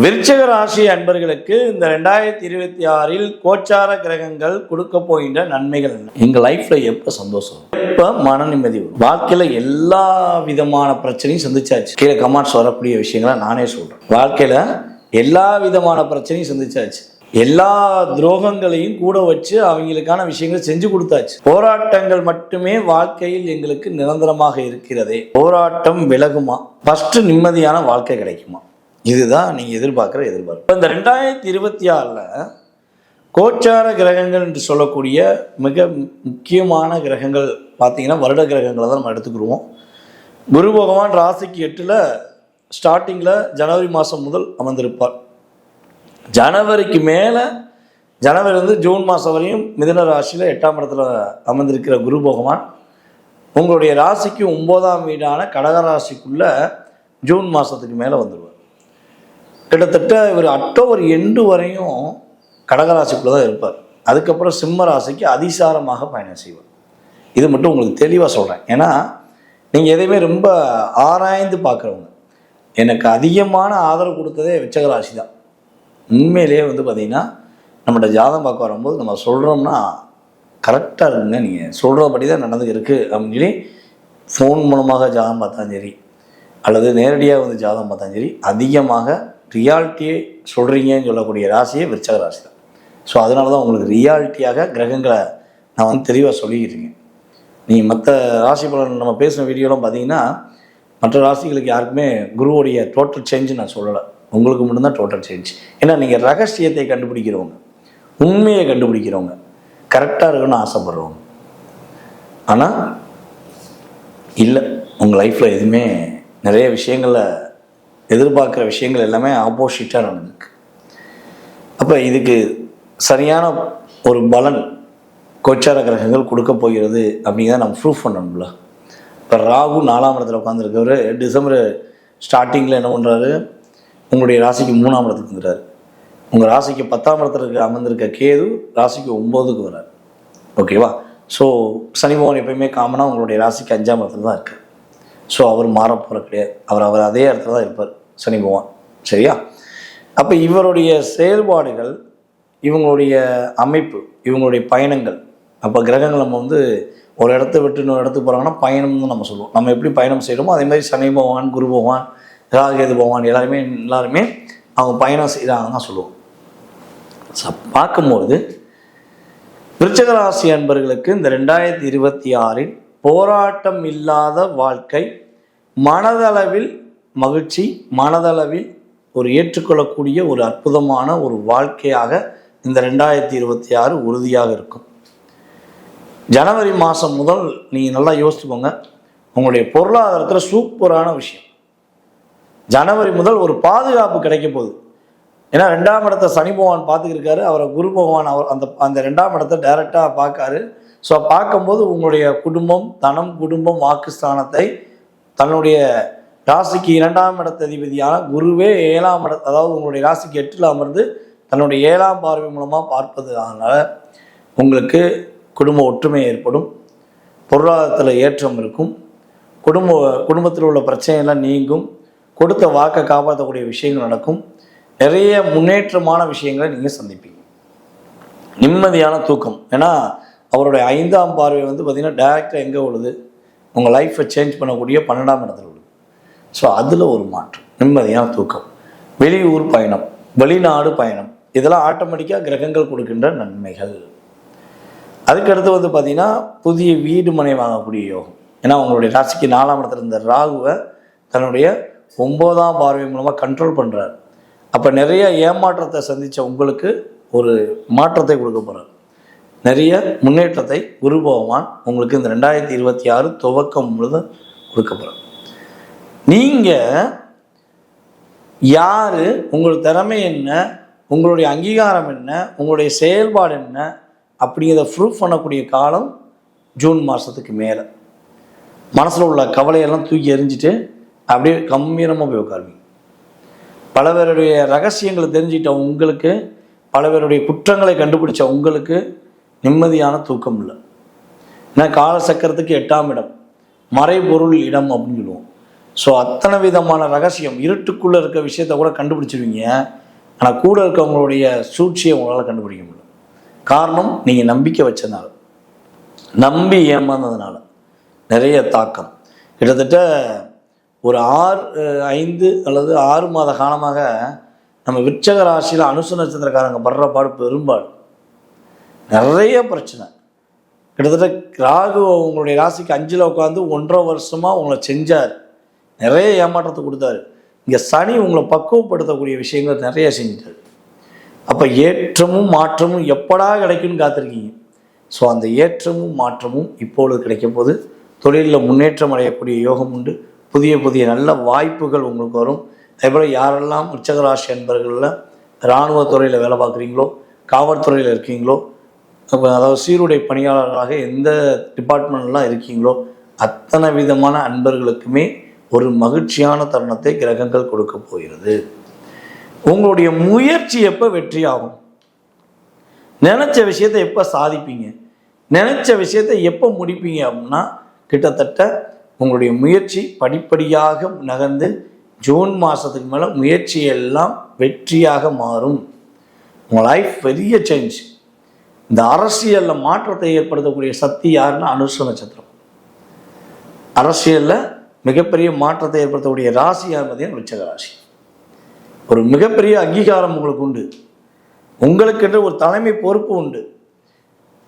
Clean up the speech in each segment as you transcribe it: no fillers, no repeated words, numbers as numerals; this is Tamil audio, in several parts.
விருச்சிக ராசி அன்பர்களுக்கு இந்த 2026 கோச்சார கிரகங்கள் கொடுக்க போகின்ற நன்மைகள் என்ன? எங்க லைஃப்ல எப்ப சந்தோஷம், எப்ப மன நிம்மதி வரும்? வாழ்க்கையில எல்லா விதமான பிரச்சனையும் சந்திச்சாச்சு. கீழே கமெண்ட்ஸ் வரக்கூடிய விஷயங்களை நானே சொல்றேன். வாழ்க்கையில எல்லா விதமான பிரச்சனையும் சந்திச்சாச்சு. எல்லா துரோகங்களையும் கூட வச்சு அவங்களுக்கான விஷயங்களை செஞ்சு கொடுத்தாச்சு. போராட்டங்கள் மட்டுமே வாழ்க்கையில் எங்களுக்கு நிரந்தரமாக இருக்கிறதே. போராட்டம் விலகுமா? ஃபர்ஸ்ட் நிம்மதியான வாழ்க்கை கிடைக்குமா? இதுதான் நீங்கள் எதிர்பார்க்குற எதிர்பார்ப்பு. இப்போ இந்த 2026 கோச்சார கிரகங்கள் என்று சொல்லக்கூடிய மிக முக்கியமான கிரகங்கள் பார்த்தீங்கன்னா வருட கிரகங்களை தான் நம்ம எடுத்துக்கிடுவோம். குரு பகவான் ராசிக்கு 8 ஸ்டார்டிங்கில் ஜனவரி மாதம் முதல் அமர்ந்திருப்பார். ஜனவரிக்கு மேலே ஜனவரிலேருந்து ஜூன் மாதம் வரையும் மிதுன ராசியில் 8ஆம் இடத்துல அமர்ந்திருக்கிற குரு பகவான் உங்களுடைய ராசிக்கு 9ஆம் வீடான கடக ராசிக்குள்ள ஜூன் மாதத்துக்கு மேலே வந்துடுவார். கிட்டத்தட்ட இவர் அக்டோபர் எண்டு வரையும் கடகராசிக்குள்ளே தான் இருப்பார். அதுக்கப்புறம் சிம்ம ராசிக்கு அதிசாரமாக பயணம் செய்வார். இது மட்டும் உங்களுக்கு தெளிவாக சொல்கிறேன். ஏன்னா நீங்கள் எதையுமே ரொம்ப ஆராய்ந்து பார்க்குறவங்க. எனக்கு அதிகமான ஆதரவு கொடுத்ததே விருச்சிக ராசி தான். உண்மையிலேயே பார்த்திங்கன்னா நம்மகிட்ட ஜாதகம் பார்க்க வரும்போது நம்ம சொல்கிறோம்னா கரெக்டாக இருக்குங்க, நீங்கள் சொல்கிறபடி தான் நடந்துருக்கு அப்படின்னு சொல்லி ஃபோன் மூலமாக ஜாதகம் பார்த்தாலும் சரி அல்லது நேரடியாக ஜாதகம் பார்த்தாலும் சரி அதிகமாக ரியாலிட்டியை சொல்கிறீங்கன்னு சொல்லக்கூடிய ராசியே விருச்சிக ராசி தான். ஸோ அதனால தான் உங்களுக்கு ரியாலிட்டியாக கிரகங்களை நான் தெளிவாக சொல்லிக்கிட்டு இருக்கேன். நீங்கள் மற்ற ராசி பலன் நம்ம பேசின வீடியோலாம் பார்த்தீங்கன்னா மற்ற ராசிகளுக்கு யாருக்குமே குருவோடைய டோட்டல் சேஞ்சு நான் சொல்லலை. உங்களுக்கு மட்டும்தான் டோட்டல் சேஞ்ச். ஏன்னா நீங்கள் ரகசியத்தை கண்டுபிடிக்கிறவங்க, உண்மையை கண்டுபிடிக்கிறவங்க, கரெக்டாக இருக்குன்னு ஆசைப்படுறவங்க. ஆனால் இல்லை, உங்கள் லைஃப்பில் எதுவுமே நிறைய விஷயங்களில் எதிர்பார்க்குற விஷயங்கள் எல்லாமே ஆப்போசிட்டாக நடந்துருக்கு. அப்போ இதுக்கு சரியான ஒரு பலன் கோச்சார கிரகங்கள் கொடுக்க போகிறது அப்படிங்கிறத நம்ம ப்ரூஃப் பண்ணணும்ல. இப்போ ராகு 4ஆம் இடத்துல உட்காந்துருக்கவர் டிசம்பர் ஸ்டார்டிங்கில் என்ன பண்ணுறாரு, உங்களுடைய ராசிக்கு 3ஆம் இடத்துக்கு வந்துடுறாரு. உங்கள் ராசிக்கு 10ஆம் இடத்துல அமர்ந்திருக்க கேது ராசிக்கு 9க்கு வர்றார். ஓகேவா? ஸோ சனி பகவான் எப்பயுமே காமனாக உங்களுடைய ராசிக்கு 5ஆம் இடத்துல தான் இருக்குது. ஸோ அவர் மாறப்போகிற கிடையாது. அவர் அதே இடத்துல தான் இருப்பார் சனி பகவான். சரியா? அப்போ இவருடைய செயல்பாடுகள், இவங்களுடைய அமைப்பு, இவங்களுடைய பயணங்கள், அப்போ கிரகங்கள் நம்ம ஒரு இடத்த விட்டு இன்னொரு இடத்துக்கு போகிறாங்கன்னா பயணம்னு நம்ம சொல்லுவோம். நம்ம எப்படி பயணம் செய்கிறோமோ அதே மாதிரி சனி பகவான், குரு பகவான், ராகேது பகவான் எல்லாருமே அவங்க பயணம் செய்கிறாங்கன்னு தான் சொல்லுவோம். ஸோ பார்க்கும்போது விருச்சிக ராசி அன்பர்களுக்கு இந்த 2026 போராட்டம் இல்லாத வாழ்க்கை, மனதளவில் மகிழ்ச்சி, மனதளவில் ஒரு ஏற்றுக்கொள்ளக்கூடிய ஒரு அற்புதமான ஒரு வாழ்க்கையாக இந்த 2026 உறுதியாக இருக்கும். ஜனவரி மாதம் முதல் நீங்கள் நல்லா யோசிச்சுக்கோங்க, உங்களுடைய பொருளாதாரத்தில் சூப்பரான விஷயம். ஜனவரி முதல் ஒரு பாதுகாப்பு கிடைக்க போகுது. ஏன்னா 2ஆம் இடத்தை சனி பகவான் பார்த்துக்கிருக்காரு. அவரை குரு பகவான் அந்த 2ஆம் இடத்தை டைரெக்டாக பார்க்காரு. ஸோ பார்க்கும்போது உங்களுடைய குடும்பம், தனம், குடும்பம், வாக்குஸ்தானத்தை தன்னுடைய ராசிக்கு 2ஆம் இடத்ததிபதியான குருவே 7ஆம் இடம், அதாவது உங்களுடைய ராசிக்கு 8ல் அமர்ந்து தன்னுடைய 7ஆம் பார்வை மூலமாக பார்ப்பது. அதனால் உங்களுக்கு குடும்ப ஒற்றுமை ஏற்படும், பொருளாதாரத்தில் ஏற்றம் இருக்கும், குடும்பத்தில் உள்ள பிரச்சனைகள்லாம் நீங்கும், கொடுத்த வாக்கை காப்பாற்றக்கூடிய விஷயங்கள் நடக்கும், நிறைய முன்னேற்றமான விஷயங்களை நீங்கள் சந்திப்பீங்க. நிம்மதியான தூக்கம். ஏன்னா அவருடைய 5ஆம் பார்வை பார்த்திங்கன்னா டைரெக்டாக எங்கே விழுது, உங்கள் லைஃப்பை சேஞ்ச் பண்ணக்கூடிய 12ஆம் இடத்துல விழுது. ஸோ அதில் ஒரு மாற்றம், நிம்மதியான தூக்கம், வெளியூர் பயணம், வெளிநாடு பயணம், இதெல்லாம் ஆட்டோமேட்டிக்காக கிரகங்கள் கொடுக்கின்ற நன்மைகள். அதுக்கடுத்து பார்த்திங்கன்னா புதிய வீடு மனை வாங்கக்கூடிய யோகம். ஏன்னா உங்களுடைய ராசிக்கு 4ஆம் இடத்துல இருந்த ராகுவை தன்னுடைய 9ஆம் பார்வை மூலமாக கண்ட்ரோல் பண்ணுறார். அப்போ நிறைய ஏமாற்றத்தை சந்தித்த உங்களுக்கு ஒரு மாற்றத்தை கொடுக்க போகிறார். நிறைய முன்னேற்றத்தை குரு பகவான் உங்களுக்கு இந்த 2026 துவக்கம் முழுது கொடுக்க போகிறார். நீங்கள் யார், உங்கள் திறமை என்ன, உங்களுடைய அங்கீகாரம் என்ன, உங்களுடைய செயல்பாடு என்ன அப்படிங்கிறத ப்ரூஃப் பண்ணக்கூடிய காலம் ஜூன் மாதத்துக்கு மேலே. மனசில் உள்ள கவலையெல்லாம் தூக்கி எறிஞ்சிட்டு அப்படியே கம்பீரமாக போய் உட்காருவீங்க. பல பேருடைய ரகசியங்களை தெரிஞ்சுக்கிட்ட உங்களுக்கு, பல பேருடைய குற்றங்களை கண்டுபிடிச்ச உங்களுக்கு நிம்மதியான தூக்கம் இல்லை. ஏன்னா காலசக்கரத்துக்கு 8ஆம் இடம் மறைபொருள் இடம் அப்படின்னு சொல்லுவோம். ஸோ அத்தனை விதமான ரகசியம், இருட்டுக்குள்ளே இருக்க விஷயத்த கூட கண்டுபிடிச்சிருவீங்க. ஆனால் கூட இருக்கவங்களுடைய சூழ்ச்சியை உங்களால் கண்டுபிடிக்க முடியும். காரணம், நீங்கள் நம்பிக்கை வச்சதுனால, நம்பி ஏமாந்ததுனால நிறைய தாக்கம். கிட்டத்தட்ட ஒரு 5 அல்லது 6 மாத காலமாக நம்ம விருச்சிக ராசியில் அனுச நட்சத்திரக்காரங்க படுற பாடு பெரும்பாடு, நிறைய பிரச்சனை. கிட்டத்தட்ட ராகு உங்களுடைய ராசிக்கு 5ல் உட்காந்து 1.5 வருஷமாக உங்களை செஞ்சார், நிறைய ஏமாற்றத்தை கொடுத்தாரு. இங்கே சனி உங்களை பக்குவப்படுத்தக்கூடிய விஷயங்களை நிறைய செஞ்சிட்டார். அப்போ ஏற்றமும் மாற்றமும் எப்படா கிடைக்குன்னு காத்திருக்கீங்க. ஸோ அந்த ஏற்றமும் மாற்றமும் இப்பொழுது கிடைக்க போது. தொழிலில் முன்னேற்றம் அடையக்கூடிய யோகம் உண்டு. புதிய புதிய நல்ல வாய்ப்புகள் உங்களுக்கு வரும். அதேபோல் யாரெல்லாம் விருச்சிக ராசி என்பர்களில் இராணுவத்துறையில் வேலை பார்க்குறீங்களோ, காவல்துறையில் இருக்கீங்களோ, அதாவது சீருடை பணியாளர்களாக எந்த டிபார்ட்மெண்ட்லாம் இருக்கீங்களோ, அத்தனை விதமான அன்பர்களுக்குமே ஒரு மகிழ்ச்சியான தருணத்தை கிரகங்கள் கொடுக்க போகிறது. உங்களுடைய முயற்சி எப்போ வெற்றி ஆகும், நினச்ச விஷயத்தை எப்போ சாதிப்பீங்க, நினச்ச விஷயத்தை எப்போ முடிப்பீங்க அப்படின்னா, கிட்டத்தட்ட உங்களுடைய முயற்சி படிப்படியாக நகர்ந்து ஜூன் மாதத்துக்கு மேலே முயற்சியெல்லாம் வெற்றியாக மாறும். உங்கள் லைஃப் பெரிய சேஞ்ச். இந்த அரசியலில் மாற்றத்தை ஏற்படுத்தக்கூடிய சக்தி யாருன்னா அனுச நட்சத்திரம். அரசியலில் மிகப்பெரிய மாற்றத்தை ஏற்படுத்தக்கூடிய ராசி யார் பார்த்தீங்கன்னா விருச்சிக ராசி. ஒரு மிகப்பெரிய அங்கீகாரம் உங்களுக்கு உண்டு. உங்களுக்கென்று ஒரு தலைமை பொறுப்பு உண்டு.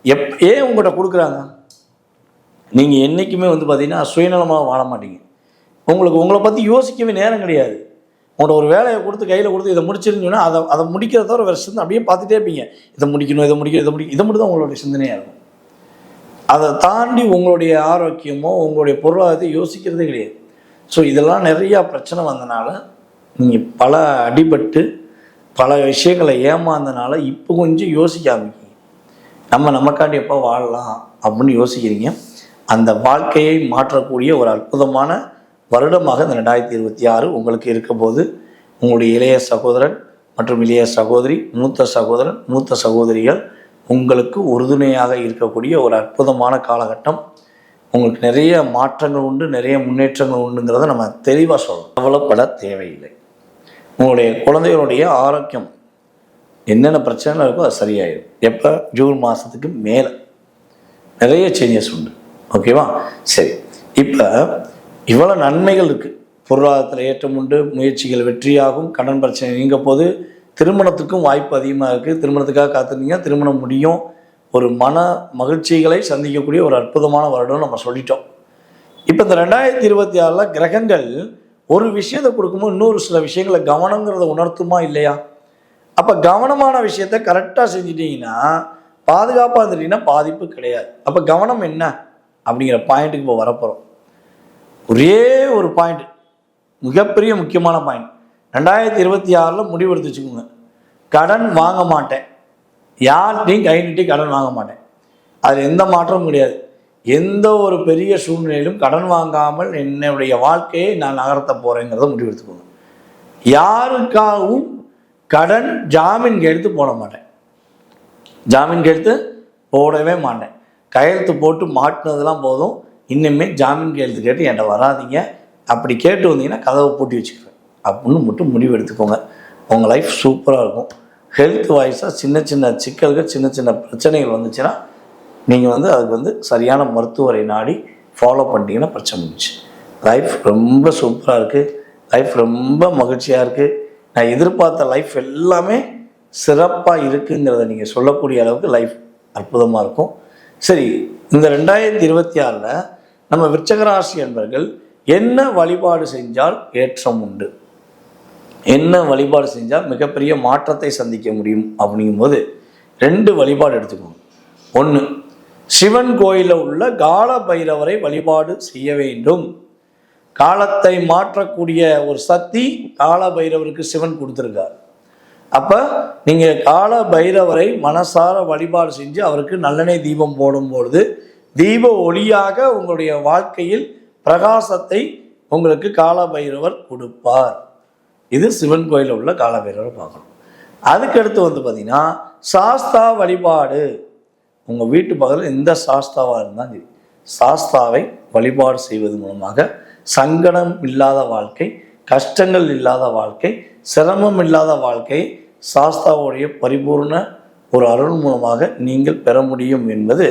ஏன் உங்கள்கிட்ட கொடுக்குறாங்க? நீங்கள் என்றைக்குமே பார்த்தீங்கன்னா சுயநலமாக வாழ மாட்டீங்க. உங்களை பற்றி யோசிக்கவே நேரம் கிடையாது. உங்கள்கிட்ட ஒரு வேலையை கொடுத்து கையில் கொடுத்து இதை முடிச்சிருந்தீங்கன்னா அதை முடிக்கிறத தவிர வேறு சிந்தனை அப்படியே பார்த்துட்டே இருப்பீங்க. இதை முடிக்கணும், இதை மட்டும் தான் உங்களுடைய சிந்தனையாக இருக்கும். அதை தாண்டி உங்களுடைய ஆரோக்கியமோ உங்களுடைய பொருளாதாரத்தை யோசிக்கிறதே கிடையாது. ஸோ இதெல்லாம் நிறையா பிரச்சனை வந்தனால நீங்கள் பல அடிபட்டு பல விஷயங்களை ஏமாந்தனால இப்போ கொஞ்சம் யோசிக்க ஆரம்பிக்கிறீங்க. நமக்காண்டி எப்போ வாழலாம் அப்படின்னு யோசிக்கிறீங்க. அந்த வாழ்க்கையை மாற்றக்கூடிய ஒரு அற்புதமான வருடமாக இந்த 2026 உங்களுக்கு இருக்க போது. உங்களுடைய இளைய சகோதரன் மற்றும் இளைய சகோதரி, மூத்த சகோதரன், மூத்த சகோதரிகள் உங்களுக்கு உறுதுணையாக இருக்கக்கூடிய ஒரு அற்புதமான காலகட்டம். உங்களுக்கு நிறைய மாற்றங்கள் உண்டு, நிறைய முன்னேற்றங்கள் உண்டுங்கிறத நம்ம தெளிவாக சொல்லணும். கவலைப்பட தேவையில்லை. உங்களுடைய குழந்தைகளுடைய ஆரோக்கியம் என்னென்ன பிரச்சனைகள் இருக்கோ அது சரியாயிடும். எப்போ? ஜூன் மாதத்துக்கு மேலே நிறைய சேஞ்சஸ் உண்டு. ஓகேவா? சரி, இப்போ இவ்வளோ நன்மைகள் இருக்குது. பொருளாதாரத்தில் ஏற்றம் உண்டு, முயற்சிகள் வெற்றியாகும், கடன் பிரச்சனை நீங்க போது, திருமணத்துக்கும் வாய்ப்பு அதிகமாக இருக்குது. திருமணத்துக்காக காத்திருந்தீங்க, திருமணம் முடியும். ஒரு மன மகிழ்ச்சிகளை சந்திக்கக்கூடிய ஒரு அற்புதமான வருடம் நம்ம சொல்லிட்டோம். இப்போ இந்த 2026 கிரகங்கள் ஒரு விஷயத்தை கொடுக்கும்போது இன்னொரு சில விஷயங்களை கவனங்கிறத உணர்த்துமா இல்லையா? அப்போ கவனமான விஷயத்த கரெக்டாக செஞ்சிட்டிங்கன்னா, பாதுகாப்பாக இருந்துட்டீங்கன்னா பாதிப்பு கிடையாது. அப்போ கவனம் என்ன அப்படிங்கிற பாயிண்ட்டுக்கு இப்போ வரப்போகிறோம். ஒரே ஒரு பாயிண்ட், மிகப்பெரிய முக்கியமான பாயிண்ட். 2026 முடிவெடுத்து வச்சுக்கோங்க. கடன் வாங்க மாட்டேன், யார்கிட்டையும் கை நீட்டி கடன் வாங்க மாட்டேன். அதில் எந்த மாற்றமும் கிடையாது. எந்த ஒரு பெரிய சூழ்நிலையிலும் கடன் வாங்காமல் என்னுடைய வாழ்க்கையை நான் நகர்த்த போகிறேங்கிறத முடிவெடுத்துக்கோங்க. யாருக்காகவும் கடன் ஜாமீன் கையெழுத்து போட மாட்டேன். ஜாமீன் கையெழுத்து போடவே மாட்டேன். கையெழுத்து போட்டு மாட்டினதெல்லாம் போதும். இன்னுமே ஜாமீன் கையெழுத்து கேட்டு என்கிட்ட வராதிங்க. அப்படி கேட்டு வந்தீங்கன்னா கதவை பூட்டி வச்சுக்குவேன் அப்படின்னு மட்டும் முடிவு எடுத்துக்கோங்க. உங்கள் லைஃப் சூப்பராக இருக்கும். ஹெல்த் வாய்ஸாக சின்ன சின்ன சிக்கல்கள், சின்ன சின்ன பிரச்சனைகள் வந்துச்சுன்னா நீங்கள் அதுக்கு சரியான மருத்துவரை நாடி ஃபாலோ பண்ணிட்டீங்கன்னா பிரச்சனை முடிச்சு. லைஃப் ரொம்ப சூப்பராக இருக்குது. லைஃப் ரொம்ப மகிழ்ச்சியாக இருக்குது. நான் எதிர்பார்த்த லைஃப் எல்லாமே சிறப்பாக இருக்குங்கிறத நீங்கள் சொல்லக்கூடிய அளவுக்கு லைஃப் அற்புதமாக இருக்கும். சரி, இந்த 2026 நம்ம விருச்சிக ராசி என்பவர்கள் என்ன வழிபாடு செஞ்சால் ஏற்றம் உண்டு, என்ன வழிபாடு செஞ்சால் மிகப்பெரிய மாற்றத்தை சந்திக்க முடியும் அப்படிங்கும்போது 2 வழிபாடு எடுத்துக்கோங்க. 1, சிவன் கோயிலில் உள்ள கால பைரவரை வழிபாடு செய்ய வேண்டும். காலத்தை மாற்றக்கூடிய ஒரு சக்தி கால பைரவருக்கு சிவன் கொடுத்துருக்கார். அப்போ நீங்கள் கால பைரவரை மனசார வழிபாடு செஞ்சு அவருக்கு நல்லெண்ணெய் தீபம் போடும்பொழுது தீப ஒளியாக உங்களுடைய வாழ்க்கையில் பிரகாசத்தை உங்களுக்கு கால பைரவர் கொடுப்பார். இது சிவன் கோயிலில் உள்ள கால பைரவரை பார்க்கணும். அதுக்கடுத்து பார்த்தீங்கன்னா சாஸ்தா வழிபாடு. உங்கள் வீட்டு பக்கத்தில் எந்த சாஸ்தாவாக இருந்தாலும் சரி, சாஸ்தாவை வழிபாடு செய்வது மூலமாக சங்கடம் இல்லாத வாழ்க்கை, கஷ்டங்கள் இல்லாத வாழ்க்கை, சிரமம் இல்லாத வாழ்க்கை சாஸ்தாவுடைய பரிபூர்ண ஒரு அருள் மூலமாக நீங்கள் பெற முடியும் என்பது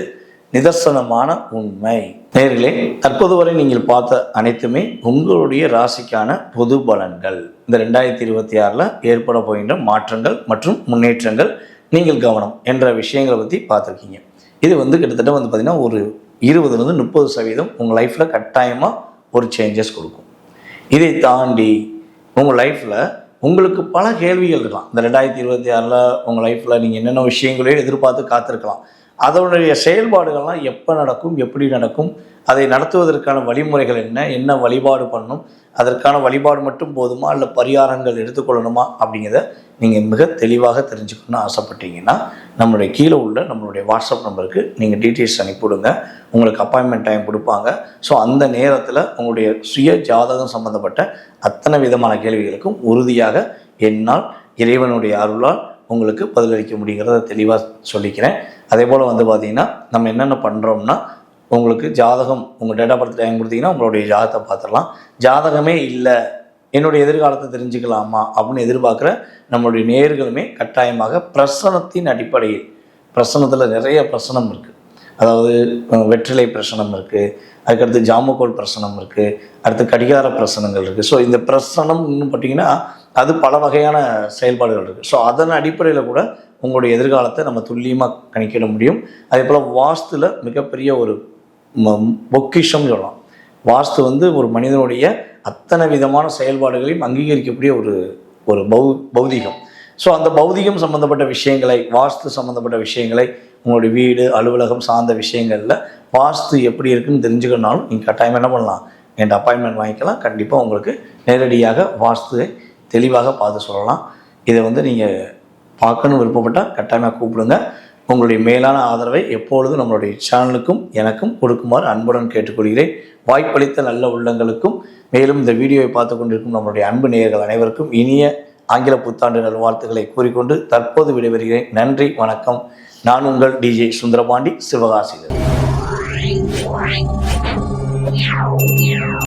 நிதர்சனமான உண்மை. நேர்களே, தற்போது வரை நீங்கள் பார்த்த அனைத்துமே உங்களுடைய ராசிக்கான பொது பலன்கள். இந்த 2026 ஏற்பட போகின்ற மாற்றங்கள் மற்றும் முன்னேற்றங்கள், நீங்கள் கவனம் என்ற விஷயங்களை பற்றி பார்த்துருக்கீங்க. இது கிட்டத்தட்ட பார்த்திங்கன்னா ஒரு 20-30% உங்கள் லைஃப்பில் கட்டாயமாக ஒரு சேஞ்சஸ் கொடுக்கும். இதை தாண்டி உங்கள் லைஃப்பில் உங்களுக்கு பல கேள்விகள் இருக்கலாம். இந்த 2026 உங்கள் லைஃப்பில் நீங்கள் என்னென்ன விஷயங்களையும் எதிர்பார்த்து காத்திருக்கலாம். அதனுடைய செயல்பாடுகள்லாம் எப்போ நடக்கும், எப்படி நடக்கும், அதை நடத்துவதற்கான வழிமுறைகள் என்ன வழிபாடு பண்ணணும், அதற்கான வழிபாடு மட்டும் போதுமா இல்லை பரிகாரங்கள் எடுத்துக்கொள்ளணுமா அப்படிங்கிறத நீங்கள் மிக தெளிவாக தெரிஞ்சுக்கணும்னு ஆசைப்பட்டீங்கன்னா நம்மளுடைய கீழே உள்ள நம்மளுடைய வாட்ஸ்அப் நம்பருக்கு நீங்கள் டீட்டெயில்ஸ் அனுப்பிவிடுங்க. உங்களுக்கு அப்பாயின்மெண்ட் டைம் கொடுப்பாங்க. ஸோ அந்த நேரத்தில் உங்களுடைய சுய ஜாதகம் சம்மந்தப்பட்ட அத்தனை விதமான கேள்விகளுக்கும் உறுதியாக என்னால் இறைவனுடைய அருளால் உங்களுக்கு பதிலளிக்க முடியுங்கிறத தெளிவாக சொல்லிக்கிறேன். அதே போல் பார்த்திங்கன்னா நம்ம என்னென்ன பண்ணுறோம்னா, உங்களுக்கு ஜாதகம் உங்கள் டேட் ஆஃப் பர்த் டைம் கொடுத்தீங்கன்னா உங்களுடைய ஜாதகத்தை பார்த்துடலாம். ஜாதகமே இல்லை, என்னுடைய எதிர்காலத்தை தெரிஞ்சுக்கலாமா அப்படின்னு எதிர்பார்க்குற நம்மளுடைய நேயர்களுமே கட்டாயமாக பிரசனத்தின் அடிப்படையில், பிரசனத்தில் நிறைய பிரசனம் இருக்குது. அதாவது வெற்றிலை பிரசனம் இருக்குது, அதுக்கடுத்து ஜாமுக்கோல் பிரசனம் இருக்குது, அடுத்து கடிகார பிரசனங்கள் இருக்குது. ஸோ இந்த பிரசனம் இன்னும் பார்த்திங்கன்னா அது பல வகையான செயல்பாடுகள் இருக்குது. ஸோ அதன் அடிப்படையில் கூட உங்களுடைய எதிர்காலத்தை நம்ம துல்லியமாக கணிக்கிட முடியும். அதே போல் வாஸ்துவில் மிகப்பெரிய ஒரு பொக்கிஷம் சொல்லலாம். வாஸ்து ஒரு மனிதனுடைய அத்தனை விதமான செயல்பாடுகளையும் அங்கீகரிக்கக்கூடிய ஒரு பௌதிகம். ஸோ அந்த பௌதிகம் சம்மந்தப்பட்ட விஷயங்களை, வாஸ்து சம்மந்தப்பட்ட விஷயங்களை, உங்களுடைய வீடு அலுவலகம் சார்ந்த விஷயங்களில் வாஸ்து எப்படி இருக்குன்னு தெரிஞ்சுக்கணுனாலும் நீங்கள் கட்டாயமாக என்ன பண்ணலாம், என்கிட்ட அப்பாயின்மெண்ட் வாங்கிக்கலாம். கண்டிப்பாக உங்களுக்கு நேரடியாக வாஸ்துவை தெளிவாக பார்த்து சொல்லலாம். இதை நீங்கள் பார்க்கணும் விருப்பப்பட்டால் கட்டாயமாக கூப்பிடுங்க. உங்களுடைய மேலான ஆதரவை எப்பொழுதும் நம்மளுடைய சேனலுக்கும் எனக்கும் கொடுக்குமாறு அன்புடன் கேட்டுக்கொள்கிறேன். வாய்ப்பளித்த நல்ல உள்ளங்களுக்கும், மேலும் இந்த வீடியோவை பார்த்து கொண்டிருக்கும் நம்மளுடைய அன்பு நேயர்கள் அனைவருக்கும் இனிய ஆங்கில புத்தாண்டு நல்வாழ்த்துக்களை கூறிக்கொண்டு தற்போது விடைபெறுகிறேன். நன்றி, வணக்கம். நான் உங்கள் டிஜே சுந்தரபாண்டி, சிவகாசியில்.